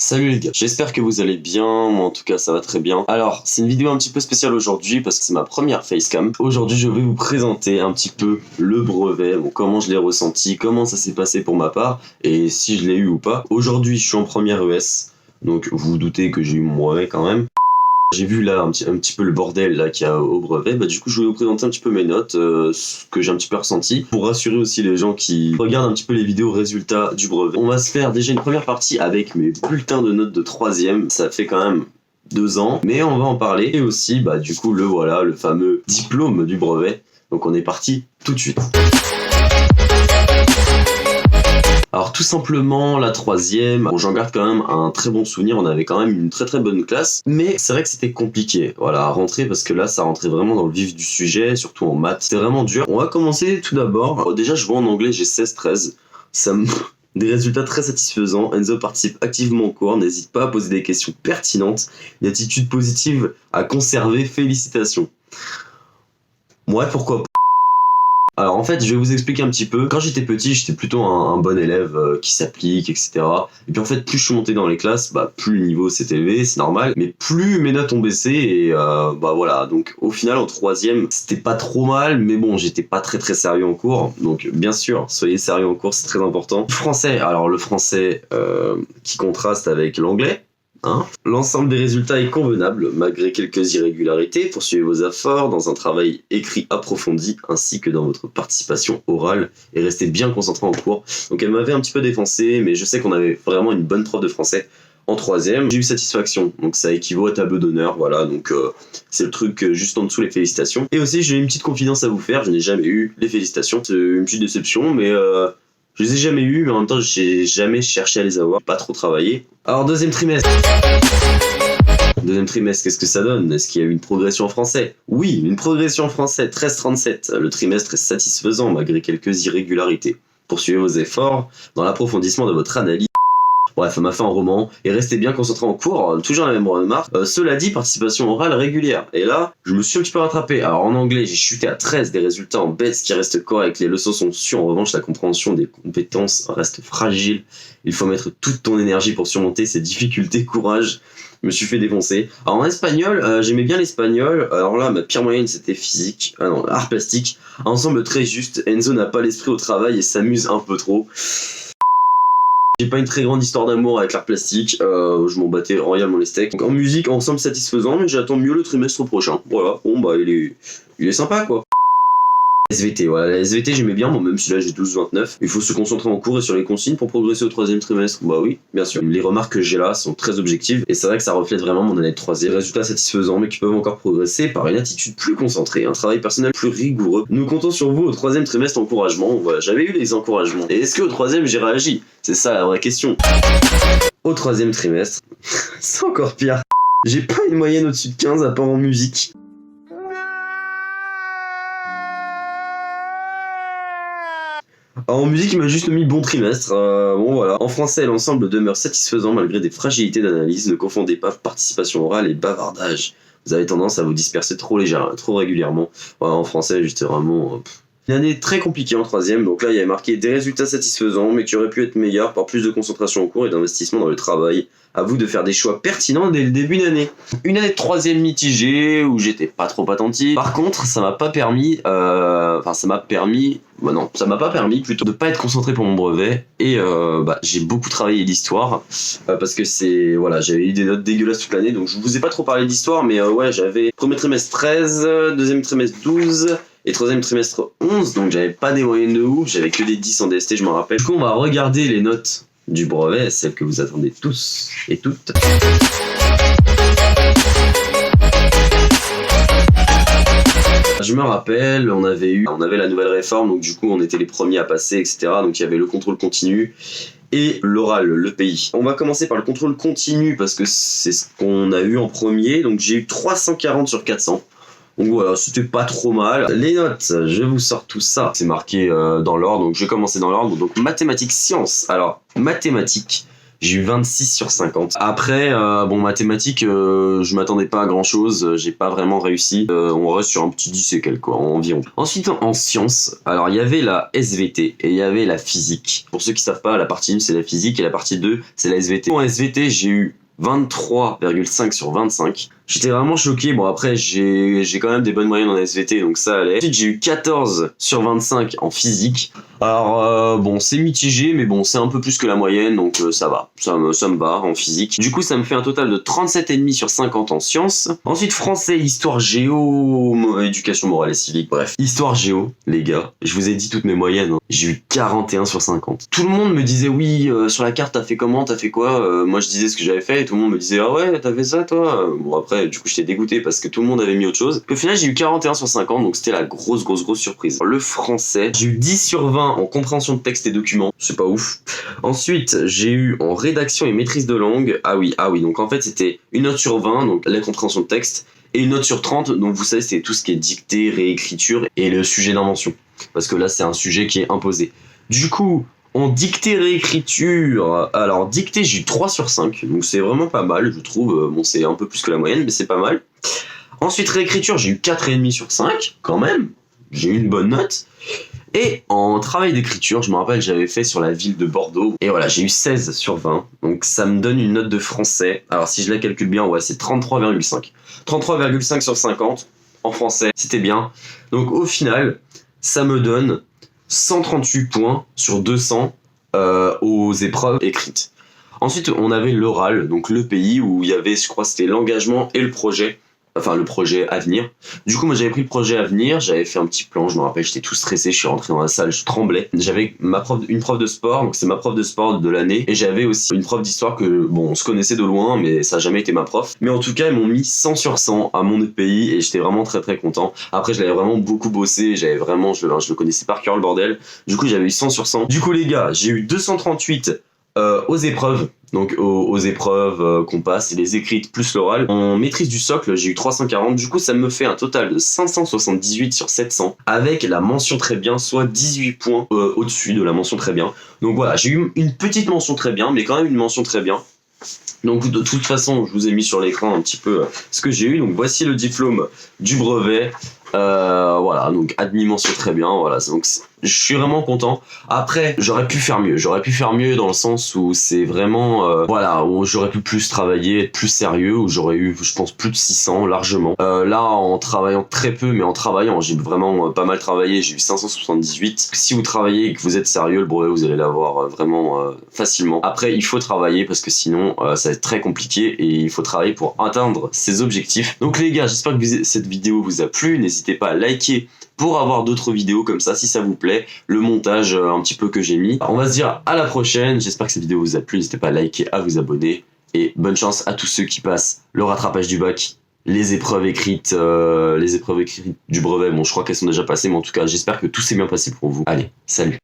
Salut les gars, j'espère que vous allez bien, moi en tout cas ça va très bien. Alors, c'est une vidéo un petit peu spéciale aujourd'hui parce que c'est ma première facecam. Aujourd'hui je vais vous présenter un petit peu le brevet, comment je l'ai ressenti, comment ça s'est passé pour ma part et si je l'ai eu ou pas. Aujourd'hui je suis en première ES, donc vous vous doutez que j'ai eu mon brevet quand même. J'ai vu là un petit peu le bordel là qu'il y a au brevet, du coup je vais vous présenter un petit peu mes notes, ce que j'ai un petit peu ressenti, pour rassurer aussi les gens qui regardent un petit peu les vidéos résultats du brevet. On va se faire déjà une première partie avec mes bulletins de notes de 3ème, ça fait quand même 2 ans, mais on va en parler, et aussi du coup le fameux diplôme du brevet, donc on est parti tout de suite. Alors tout simplement la 3ème, j'en garde quand même un très bon souvenir, on avait quand même une très bonne classe, mais c'est vrai que c'était compliqué à rentrer parce que là ça rentrait vraiment dans le vif du sujet, surtout en maths, c'était vraiment dur. On va commencer tout d'abord, déjà je vois en anglais j'ai 16-13, des résultats très satisfaisants. Enzo participe activement au cours, n'hésite pas à poser des questions pertinentes, une attitude positive à conserver, félicitations. Ouais, pourquoi pas. Alors en fait, je vais vous expliquer un petit peu. Quand j'étais petit, j'étais plutôt un bon élève qui s'applique, etc. Et puis en fait, plus je suis monté dans les classes, plus le niveau s'est élevé, c'est normal. Mais plus mes notes ont baissé et voilà. Donc au final, en 3ème, c'était pas trop mal, mais bon, j'étais pas très sérieux en cours. Donc bien sûr, soyez sérieux en cours, c'est très important. Français, alors le français qui contraste avec l'anglais. L'ensemble des résultats est convenable, malgré quelques irrégularités. Poursuivez vos efforts dans un travail écrit approfondi, ainsi que dans votre participation orale, et restez bien concentré en cours. Donc elle m'avait un petit peu défoncé, mais je sais qu'on avait vraiment une bonne prof de français en 3ème. J'ai eu satisfaction, donc ça équivaut à tableau d'honneur, voilà, donc c'est le truc juste en dessous, les félicitations. Et aussi j'ai une petite confidence à vous faire, je n'ai jamais eu les félicitations, c'est une petite déception, mais je les ai jamais eu, mais en même temps j'ai jamais cherché à les avoir, pas trop travaillé. Alors deuxième trimestre, qu'est-ce que ça donne? Est-ce qu'il y a eu une progression en français? Oui, une progression en français, 13,37. Le trimestre est satisfaisant malgré quelques irrégularités. Poursuivez vos efforts dans l'approfondissement de votre analyse. Bref, on m'a fait un roman, et restez bien concentré en cours, toujours la même remarque. Cela dit, participation orale régulière. Et là, je me suis un petit peu rattrapé. Alors en anglais, j'ai chuté à 13, des résultats en baisse qui restent corrects, les leçons sont sûres, en revanche la compréhension des compétences reste fragile. Il faut mettre toute ton énergie pour surmonter ces difficultés, courage. Je me suis fait défoncer. Alors en espagnol, j'aimais bien l'espagnol, alors là ma pire moyenne c'était physique, art plastique. Ensemble très juste, Enzo n'a pas l'esprit au travail et s'amuse un peu trop. J'ai pas une très grande histoire d'amour avec l'art plastique, je m'en battais royalement les steaks. Donc en musique, ensemble satisfaisant, mais j'attends mieux le trimestre prochain. Voilà, bon il est sympa quoi. SVT, voilà, la SVT j'aimais bien, même si là j'ai 12-29. Il faut se concentrer en cours et sur les consignes pour progresser au 3ème trimestre. Oui, bien sûr. Les remarques que j'ai là sont très objectives et c'est vrai que ça reflète vraiment mon année de 3ème. Résultats satisfaisants mais qui peuvent encore progresser par une attitude plus concentrée, un travail personnel plus rigoureux. Nous comptons sur vous au 3ème trimestre encouragement. Voilà, j'avais eu les encouragements. Et est-ce qu'au 3ème j'ai réagi? C'est ça la vraie question. Au 3ème trimestre, c'est encore pire. J'ai pas une moyenne au-dessus de 15 à part en musique. Alors, en musique, il m'a juste mis bon trimestre, bon voilà. En français, l'ensemble demeure satisfaisant malgré des fragilités d'analyse. Ne confondez pas participation orale et bavardage. Vous avez tendance à vous disperser trop régulièrement. Voilà, en français, j'étais vraiment... Une année très compliquée en 3ème, donc là il y avait marqué des résultats satisfaisants, mais qui auraient pu être meilleurs par plus de concentration au cours et d'investissement dans le travail. À vous de faire des choix pertinents dès le début d'année. Une année de 3ème mitigée, où j'étais pas trop attentif. Par contre, ça m'a pas permis, plutôt de pas être concentré pour mon brevet. Et j'ai beaucoup travaillé l'histoire, parce que j'avais eu des notes dégueulasses toute l'année, donc je vous ai pas trop parlé d'histoire, mais j'avais premier trimestre 13, deuxième trimestre 12, et 3ème trimestre 11, donc j'avais pas des moyennes de ouf, j'avais que des 10 en DST, je m'en rappelle. Du coup, on va regarder les notes du brevet, celles que vous attendez tous et toutes. Je me rappelle, on avait la nouvelle réforme, donc du coup on était les premiers à passer, etc. Donc il y avait le contrôle continu et l'oral, le pays. On va commencer par le contrôle continu parce que c'est ce qu'on a eu en premier, donc j'ai eu 340 sur 400. Donc voilà, c'était pas trop mal. Les notes, je vous sors tout ça. C'est marqué dans l'ordre, donc je vais commencer dans l'ordre. Donc mathématiques, sciences. Alors, mathématiques, J'ai eu 26 sur 50. Après, bon, mathématiques, je m'attendais pas à grand chose, j'ai pas vraiment réussi. On reste sur un petit 10 et quelques, quoi, environ. Ensuite, en sciences, alors il y avait la SVT et il y avait la physique. Pour ceux qui savent pas, la partie 1 c'est la physique et la partie 2 c'est la SVT. En SVT, j'ai eu 23,5 sur 25. J'étais vraiment choqué. Bon, après, j'ai quand même des bonnes moyennes en SVT, donc ça allait. Ensuite, j'ai eu 14 sur 25 en physique. Alors, bon, c'est mitigé, mais bon, c'est un peu plus que la moyenne, donc ça va. Ça me va en physique. Du coup, ça me fait un total de 37,5 sur 50 en sciences. Ensuite, français, histoire, géo, éducation morale et civique, bref. Histoire, géo, les gars. Je vous ai dit toutes mes moyennes. Hein. J'ai eu 41 sur 50. Tout le monde me disait, oui, sur la carte, t'as fait comment, t'as fait quoi moi, je disais ce que j'avais fait, et tout le monde me disait, ah ouais, t'as fait ça, toi bon, après, du coup, j'étais dégoûté parce que tout le monde avait mis autre chose. Au final, j'ai eu 41 sur 50, donc c'était la grosse surprise. Le français, j'ai eu 10 sur 20 en compréhension de texte et documents, c'est pas ouf. Ensuite, j'ai eu en rédaction et maîtrise de langue, ah oui, donc en fait, c'était une note sur 20, donc la compréhension de texte, et une note sur 30, donc vous savez, c'est tout ce qui est dictée, réécriture et le sujet d'invention. Parce que là, c'est un sujet qui est imposé. Du coup, en dictée réécriture, alors dictée j'ai eu 3 sur 5, donc c'est vraiment pas mal, je trouve. Bon, c'est un peu plus que la moyenne, mais c'est pas mal. Ensuite, réécriture, j'ai eu 4,5 sur 5, quand même. J'ai eu une bonne note. Et en travail d'écriture, je me rappelle, j'avais fait sur la ville de Bordeaux. Et voilà, j'ai eu 16 sur 20. Donc ça me donne une note de français. Alors si je la calcule bien, ouais, c'est 33,5. 33,5 sur 50 en français, c'était bien. Donc au final, ça me donne 138 points sur 200 aux épreuves écrites. Ensuite, on avait l'oral, donc le pays où il y avait, je crois, c'était l'engagement et le projet. Enfin, le projet à venir. Du coup, moi, j'avais pris le projet à venir, j'avais fait un petit plan, je me rappelle, j'étais tout stressé, je suis rentré dans la salle, je tremblais. J'avais une prof de sport, donc c'est ma prof de sport de l'année, et j'avais aussi une prof d'histoire que, bon, on se connaissait de loin, mais ça n'a jamais été ma prof. Mais en tout cas, ils m'ont mis 100 sur 100 à mon EPI, et j'étais vraiment très content. Après, je l'avais vraiment beaucoup bossé, je le connaissais par cœur, le bordel. Du coup, j'avais eu 100 sur 100. Du coup, les gars, j'ai eu 238 aux épreuves, donc aux épreuves qu'on passe, et les écrites plus l'oral. En maîtrise du socle, j'ai eu 340, du coup ça me fait un total de 578 sur 700, avec la mention très bien, soit 18 points au-dessus de la mention très bien. Donc voilà, j'ai eu une petite mention très bien, mais quand même une mention très bien. Donc de toute façon, je vous ai mis sur l'écran un petit peu ce que j'ai eu. Donc voici le diplôme du brevet. Voilà, donc admis mention très bien. Voilà, donc je suis vraiment content. Après, j'aurais pu faire mieux. J'aurais pu faire mieux dans le sens où c'est vraiment, voilà, où j'aurais pu plus travailler, être plus sérieux, où j'aurais eu, je pense, plus de 600 largement. Là, en travaillant très peu, mais en travaillant, j'ai vraiment pas mal travaillé. J'ai eu 578. Si vous travaillez et que vous êtes sérieux, le brevet, vous allez l'avoir vraiment facilement. Après, il faut travailler parce que sinon, ça va être très compliqué et il faut travailler pour atteindre ses objectifs. Donc les gars, j'espère que cette vidéo vous a plu. N'hésitez pas à liker pour avoir d'autres vidéos comme ça si ça vous plaît, le montage un petit peu que j'ai mis. On va se dire à la prochaine, j'espère que cette vidéo vous a plu, n'hésitez pas à liker, à vous abonner et bonne chance à tous ceux qui passent le rattrapage du bac, les épreuves écrites du brevet. Bon, je crois qu'elles sont déjà passées, mais en tout cas j'espère que tout s'est bien passé pour vous. Allez, salut.